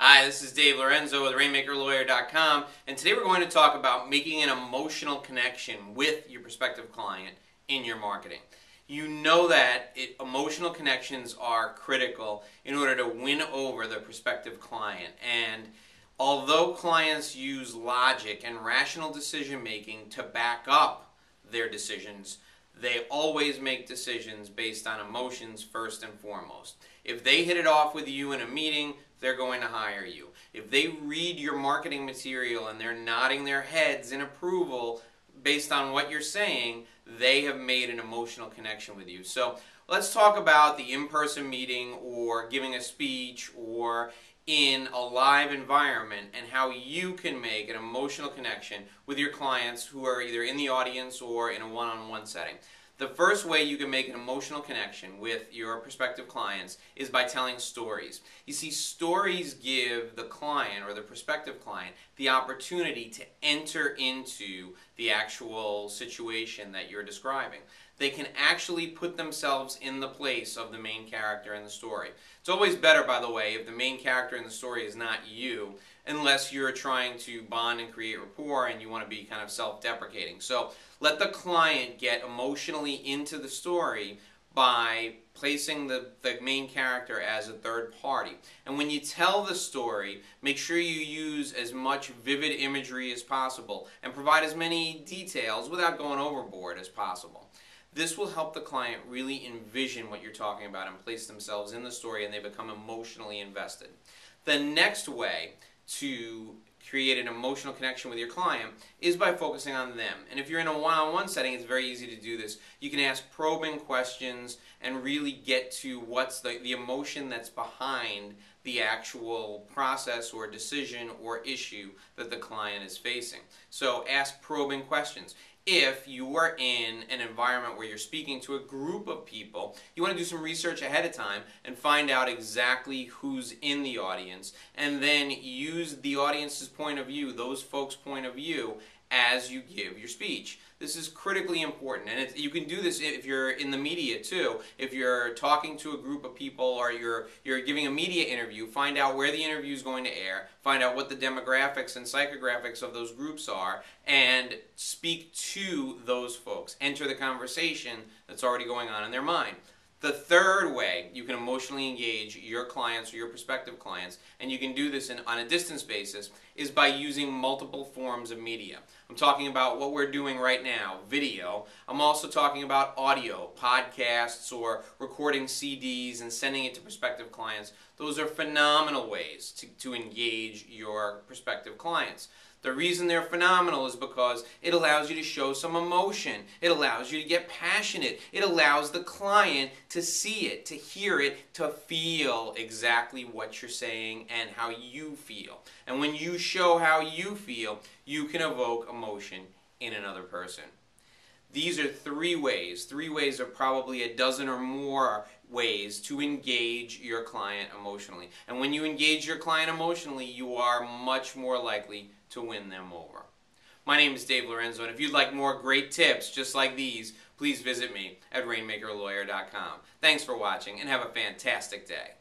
Hi, this is Dave Lorenzo with RainmakerLawyer.com, and today we're going to talk about making an emotional connection with your prospective client in your marketing. You know that emotional connections are critical in order to win over the prospective client, and although clients use logic and rational decision making to back up their decisions, they always make decisions based on emotions first and foremost. If they hit it off with you in a meeting, they're going to hire you. If they read your marketing material and they're nodding their heads in approval based on what you're saying, they have made an emotional connection with you. So let's talk about the in-person meeting or giving a speech or in a live environment and how you can make an emotional connection with your clients who are either in the audience or in a one-on-one setting. The first way you can make an emotional connection with your prospective clients is by telling stories. You see, stories give the client or the prospective client the opportunity to enter into the actual situation that you're describing. They can actually put themselves in the place of the main character in the story. It's always better, by the way, if the main character in the story is not you, unless you're trying to bond and create rapport and you want to be kind of self-deprecating. So let the client get emotionally into the story by placing the main character as a third party. And when you tell the story, make sure you use as much vivid imagery as possible and provide as many details without going overboard as possible. This will help the client really envision what you're talking about and place themselves in the story, and they become emotionally invested. The next way to create an emotional connection with your client is by focusing on them. And if you're in a one-on-one setting, it's very easy to do this. You can ask probing questions and really get to what's the emotion that's behind the actual process or decision or issue that the client is facing. So ask probing questions. If you are in an environment where you're speaking to a group of people, you want to do some research ahead of time and find out exactly who's in the audience, and then use the audience's point of view, those folks' point of view, as you give your speech. This is critically important, and you can do this if you're in the media too. If you're talking to a group of people or you're giving a media interview, find out where the interview is going to air, find out what the demographics and psychographics of those groups are, and speak to those folks. Enter the conversation that's already going on in their mind. The third way you can emotionally engage your clients or your prospective clients, and you can do this on a distance basis, is by using multiple forms of media. I'm talking about what we're doing right now, video. I'm also talking about audio, podcasts, or recording CDs and sending it to prospective clients. Those are phenomenal ways to engage your prospective clients. The reason they're phenomenal is because it allows you to show some emotion. It allows you to get passionate. It allows the client to see it, to hear it, to feel exactly what you're saying and how you feel. And when you show how you feel, you can evoke emotion in another person. These are three ways of probably a dozen or more ways to engage your client emotionally. And when you engage your client emotionally, you are much more likely to win them over. My name is Dave Lorenzo, and if you'd like more great tips just like these, please visit me at RainmakerLawyer.com. Thanks for watching, and have a fantastic day.